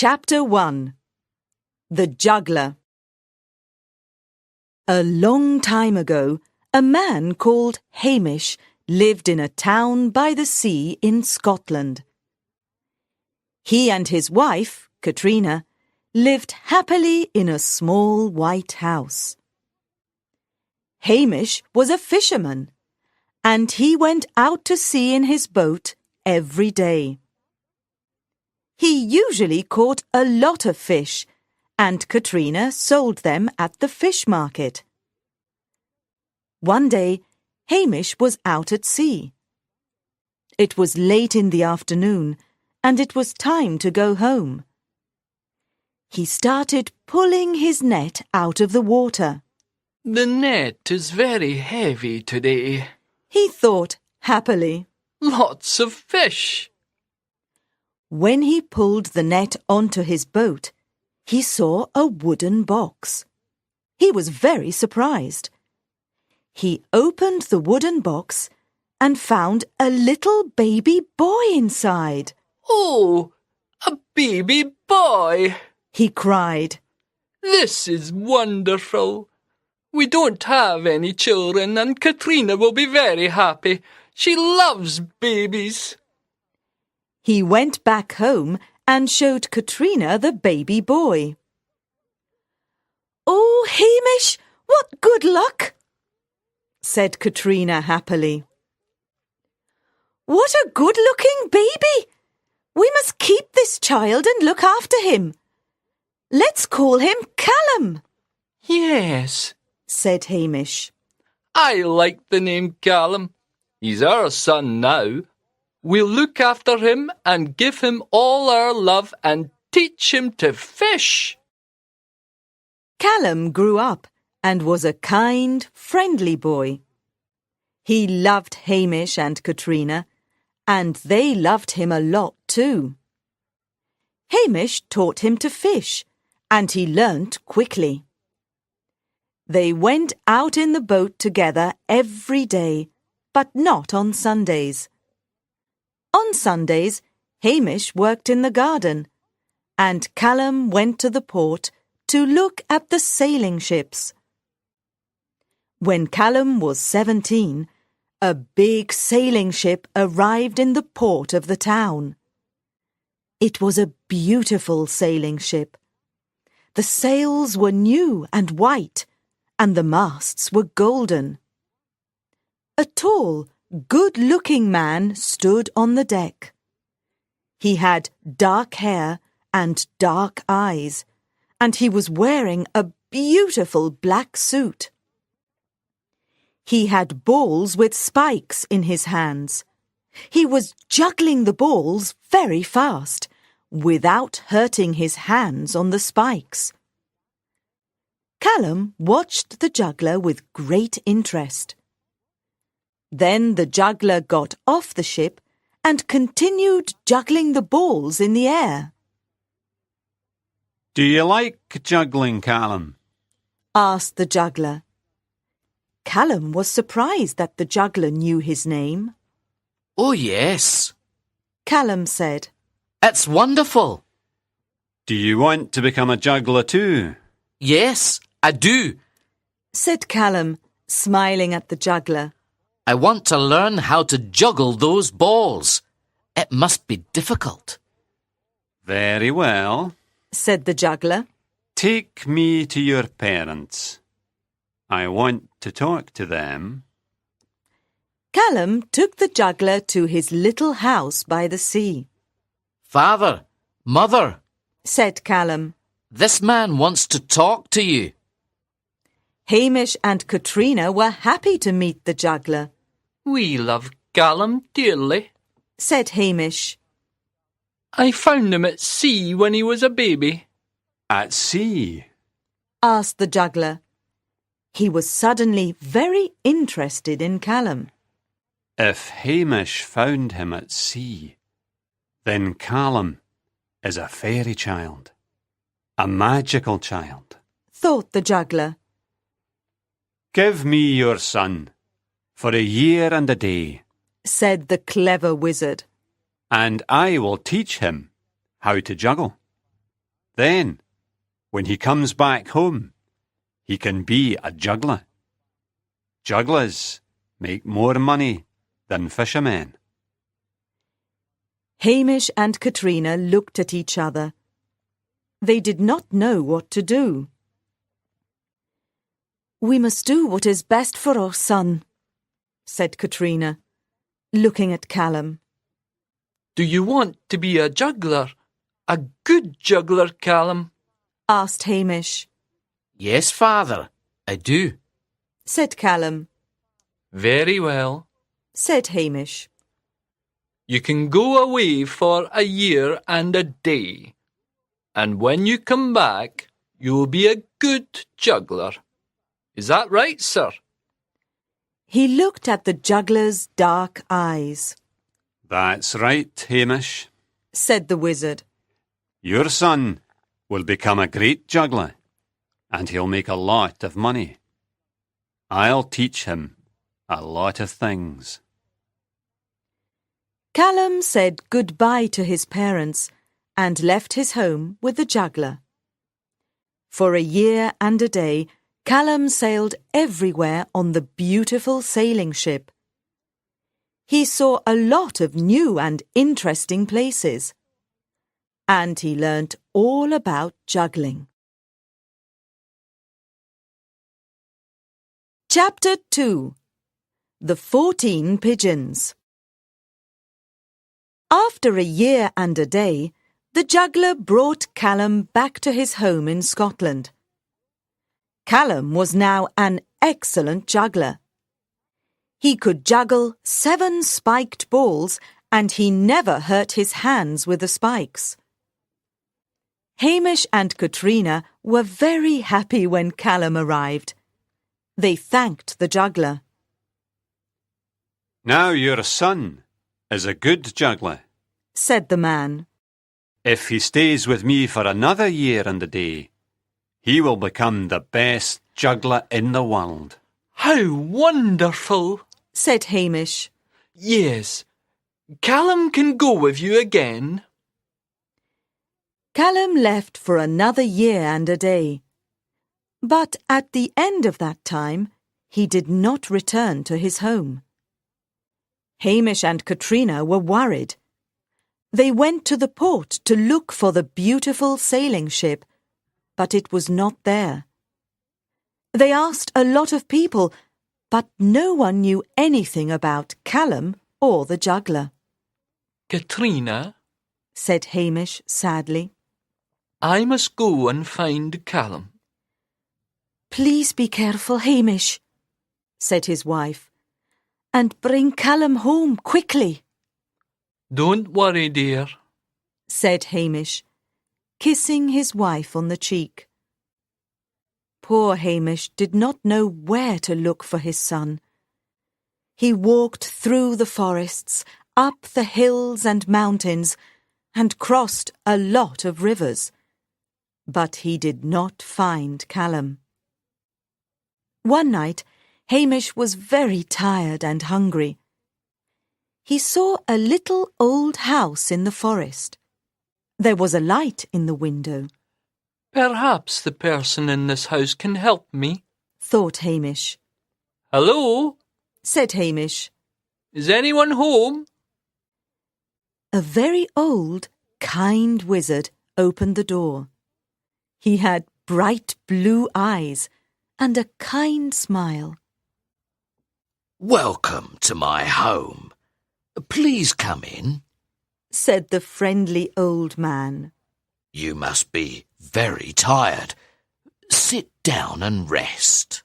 Chapter 1 The Juggler. A long time ago, a man called Hamish lived in a town by the sea in Scotland. He and his wife, Katrina, lived happily in a small white house. Hamish was a fisherman, and he went out to sea in his boat every day. He usually caught a lot of fish, and Katrina sold them at the fish market. One day, Hamish was out at sea. It was late in the afternoon, and it was time to go home. He started pulling his net out of the water. The net is very heavy today, he thought happily. Lots of fish. When he pulled the net onto his boat, he saw a wooden box. He was very surprised. He opened the wooden box and found a little baby boy inside. Oh, a baby boy! He cried. This is wonderful. We don't have any children, and Katrina will be very happy. She loves babies. He went back home and showed Katrina the baby boy. "Oh, Hamish, what good luck!" said Katrina happily. "What a good-looking baby! We must keep this child and look after him. Let's call him Callum." Yes, said Hamish. I like the name Callum. He's our son now. We'll look after him and give him all our love and teach him to fish. Callum grew up and was a kind, friendly boy. He loved Hamish and Katrina, and they loved him a lot too. Hamish taught him to fish, and he learnt quickly. They went out in the boat together every day, but not on Sundays. On Sundays, Hamish worked in the garden, and Callum went to the port to look at the sailing ships. When Callum was 17, a big sailing ship arrived in the port of the town. It was a beautiful sailing ship. The sails were new and white, and the masts were golden. A tall, good-looking man stood on the deck. He had dark hair and dark eyes, and he was wearing a beautiful black suit. He had balls with spikes in his hands. He was juggling the balls very fast, without hurting his hands on the spikes. Callum watched the juggler with great interest. Then the juggler got off the ship and continued juggling the balls in the air. "Do you like juggling, Callum?" asked the juggler. Callum was surprised that the juggler knew his name. Oh, yes, Callum said. it's wonderful. "Do you want to become a juggler too?" Yes, I do. Said Callum, smiling at the juggler. I want to learn how to juggle those balls. It must be difficult. "Very well. Said the juggler. Take me to your parents. I want to talk to them." Callum took the juggler to his little house by the sea. Father, Mother, Said Callum. this man wants to talk to you. Hamish and Katrina were happy to meet the juggler. We love Callum dearly. Said Hamish. I found him at sea when he was a baby. "At sea?" Asked the juggler. He was suddenly very interested in Callum. If Hamish found him at sea, then Callum is a fairy child, a magical child. Thought the juggler. "Give me your son for a year and a day," Said the clever wizard. "and I will teach him how to juggle." Then, when he comes back home, he can be a juggler. Jugglers make more money than fishermen. Hamish and Katrina looked at each other. They did not know what to do. "We must do what is best for our son," said Katrina, looking at Callum. Do you want to be a juggler? A good juggler, Callum? Asked Hamish. Yes, father, I do. Said Callum. Very well, said Hamish. You can go away for a year and a day, and when you come back, you'll be a good juggler. Is that right, sir? He looked at the juggler's dark eyes. That's right, Hamish, said the wizard. Your son will become a great juggler, and he'll make a lot of money. I'll teach him a lot of things. Callum said goodbye to his parents and left his home with the juggler. For a year and a day, Callum sailed everywhere on the beautiful sailing ship. He saw a lot of new and interesting places. And he learnt all about juggling. Chapter 2. The 14 Pigeons. After a year and a day, the juggler brought Callum back to his home in Scotland. Callum was now an excellent juggler. He could juggle 7 spiked balls, and he never hurt his hands with the spikes. Hamish and Katrina were very happy when Callum arrived. They thanked the juggler. Now your son is a good juggler, said the man. If he stays with me for another year and a day, he will become the best juggler in the world. How wonderful, said Hamish. Yes, Callum can go with you again. Callum left for another year and a day. But at the end of that time, he did not return to his home. Hamish and Katrina were worried. They went to the port to look for the beautiful sailing ship, but it was not there. They asked a lot of people, but no one knew anything about Callum or the juggler. Katrina, said Hamish sadly, I must go and find Callum. Please be careful, Hamish, said his wife, and bring Callum home quickly. Don't worry, dear, said Hamish, kissing his wife on the cheek. Poor Hamish did not know where to look for his son. He walked through the forests, up the hills and mountains, and crossed a lot of rivers. But he did not find Callum. One night, Hamish was very tired and hungry. He saw a little old house in the forest. There was a light in the window. Perhaps the person in this house can help me, thought Hamish. Hello, said Hamish. Is anyone home? A very old, kind wizard opened the door. He had bright blue eyes and a kind smile. Welcome to my home. Please come in, said the friendly old man. You must be very tired. Sit down and rest.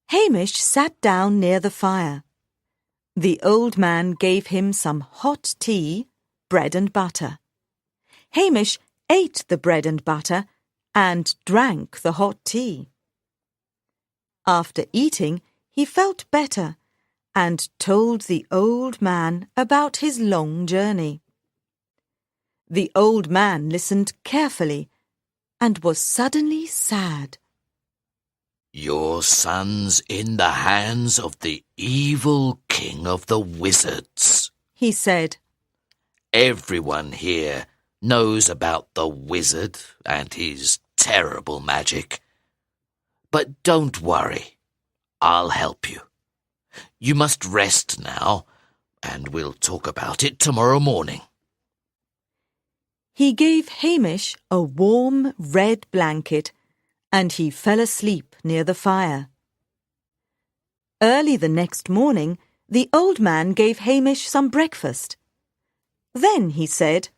Hamish sat down near the fire. The old man gave him some hot tea, bread and butter. Hamish ate the bread and butter and drank the hot tea. After eating, he felt better and told the old man about his long journey. The old man listened carefully and was suddenly sad. Your son's in the hands of the evil king of the wizards, he said. Everyone here knows about the wizard and his terrible magic. But don't worry, I'll help you. You must rest now, and we'll talk about it tomorrow morning. He gave Hamish a warm red blanket, and he fell asleep near the fire. Early the next morning, the old man gave Hamish some breakfast. Then he said,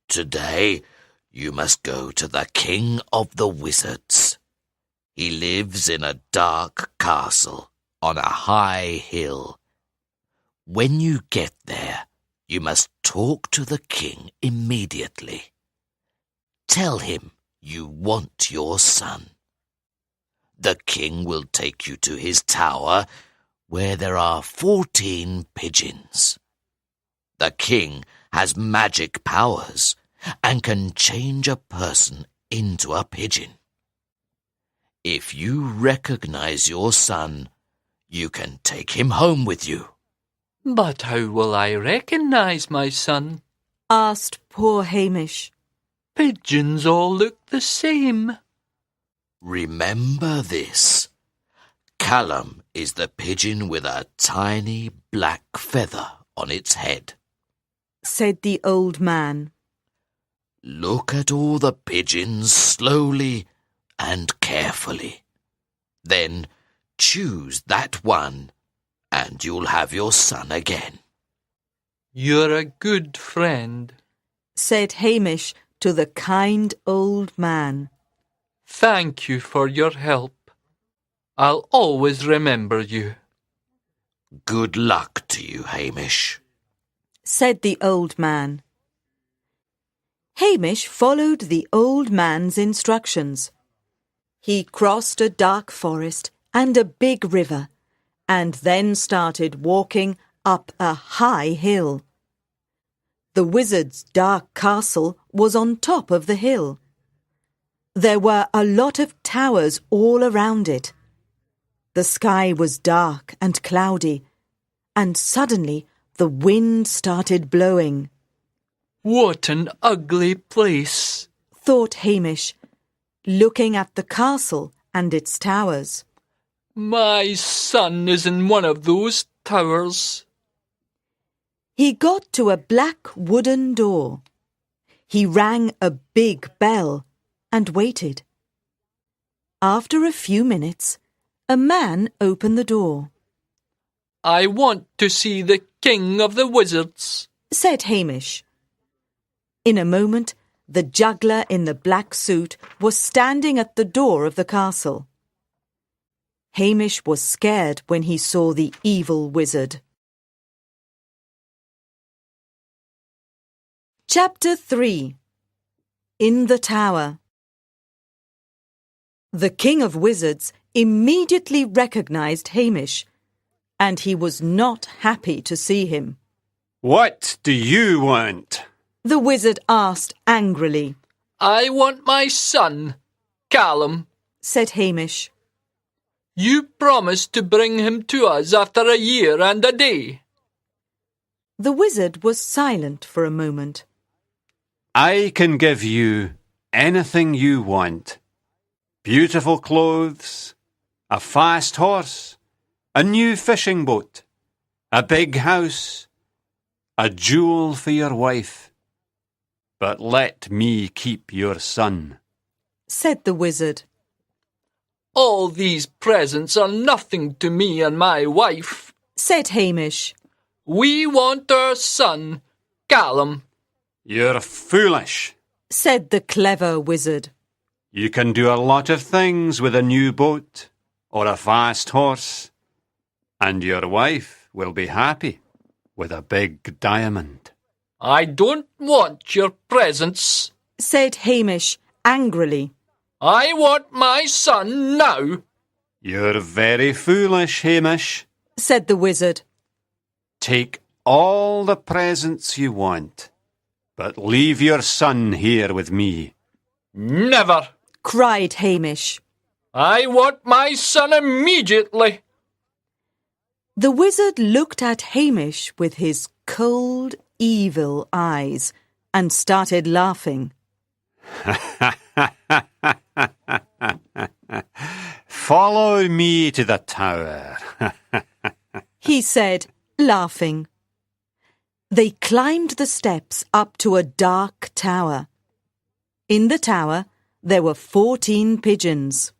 Today you must go to the King of the Wizards. He lives in a dark castle on a high hill. When you get there, you must talk to the king immediately. Tell him you want your son. The king will take you to his tower, where there are 14 pigeons. The king has magic powers and can change a person into a pigeon. If you recognize your son, you can take him home with you. But how will I recognize my son? asked poor Hamish. Pigeons all look the same. Remember this. Callum is the pigeon with a tiny black feather on its head, said the old man. Look at all the pigeons slowly and carefully. Then choose that one, and you'll have your son again. You're a good friend, said Hamish to the kind old man. Thank you for your help. I'll always remember you. Good luck to you, Hamish, said the old man. Hamish followed the old man's instructions. He crossed a dark forest and a big river, and then started walking up a high hill. The wizard's dark castle was on top of the hill. There were a lot of towers all around it. The sky was dark and cloudy, and suddenly the wind started blowing. What an ugly place, thought Hamish, looking at the castle and its towers. My son is in one of those towers. He got to a black wooden door. He rang a big bell and waited. After a few minutes, a man opened the door. I want to see the King of the Wizards, said Hamish. In a moment, the juggler in the black suit was standing at the door of the castle. Hamish was scared when he saw the evil wizard. Chapter 3. In the Tower. The King of Wizards immediately recognized Hamish, and he was not happy to see him. What do you want? The wizard asked angrily. I want my son, Callum, said Hamish. You promised to bring him to us after a year and a day. The wizard was silent for a moment. I can give you anything you want. Beautiful clothes, a fast horse, a new fishing boat, a big house, a jewel for your wife. But let me keep your son, said the wizard. All these presents are nothing to me and my wife, said Hamish. We want our son, Callum. You're foolish, said the clever wizard. You can do a lot of things with a new boat or a fast horse, and your wife will be happy with a big diamond. I don't want your presents, said Hamish angrily. I want my son now. You're very foolish, Hamish, said the wizard. Take all the presents you want, but leave your son here with me. Never, cried Hamish. I want my son immediately. The wizard looked at Hamish with his cold, evil eyes and started laughing. Follow me to the tower, He said, laughing. They climbed the steps up to a dark tower. In the tower, there were 14 pigeons.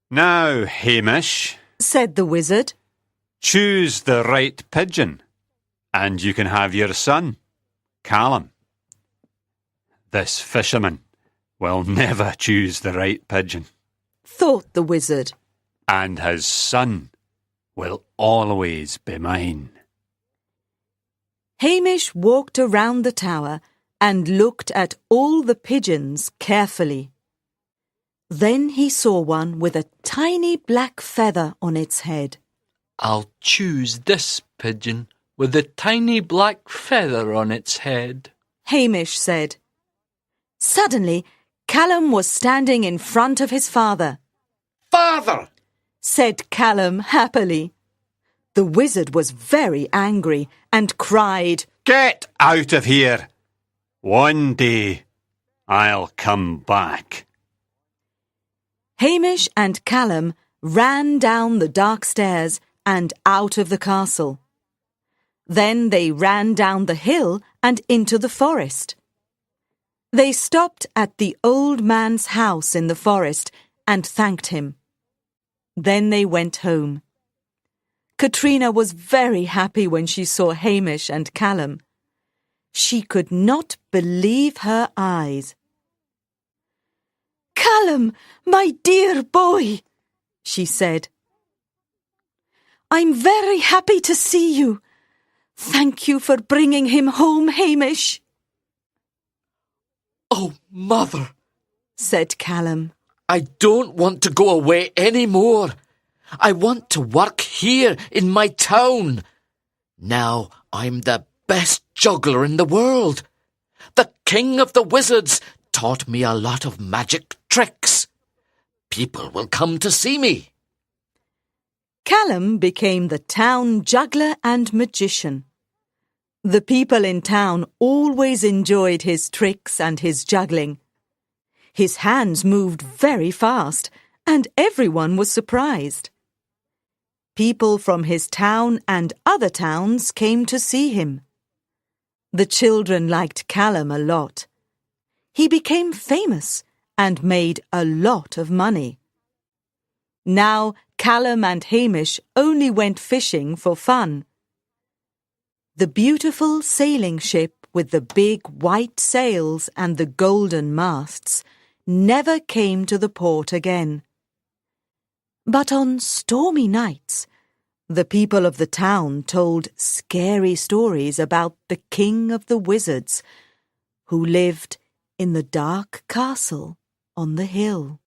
Now, Hamish, Said the wizard. choose the right pigeon, and you can have your son, Callum. This fisherman will never choose the right pigeon, Thought the wizard. and his son will always be mine. Hamish walked around the tower and looked at all the pigeons carefully. Then he saw one with a tiny black feather on its head. I'll choose this pigeon with a tiny black feather on its head. Hamish said. Suddenly, Callum was standing in front of his father. Father! Said Callum happily. The wizard was very angry and cried, Get out of here! One day I'll come back. Hamish and Callum ran down the dark stairs and out of the castle. Then they ran down the hill and into the forest. They stopped at the old man's house in the forest and thanked him. Then they went home. Katrina was very happy when she saw Hamish and Callum. She could not believe her eyes. Callum, my dear boy, she said. I'm very happy to see you. Thank you for bringing him home, Hamish. Oh, Mother, Said Callum. I don't want to go away any more. I want to work here in my town. Now I'm the best juggler in the world. The king of the wizards taught me a lot of magic tricks. People will come to see me. Callum became the town juggler and magician. The people in town always enjoyed his tricks and his juggling. His hands moved very fast, and everyone was surprised. People from his town and other towns came to see him. The children liked Callum a lot. He became famous and made a lot of money. Now Callum and Hamish only went fishing for fun. The beautiful sailing ship with the big white sails and the golden masts never came to the port again. But on stormy nights, the people of the town told scary stories about the king of the wizards, who lived in the dark castle on the hill.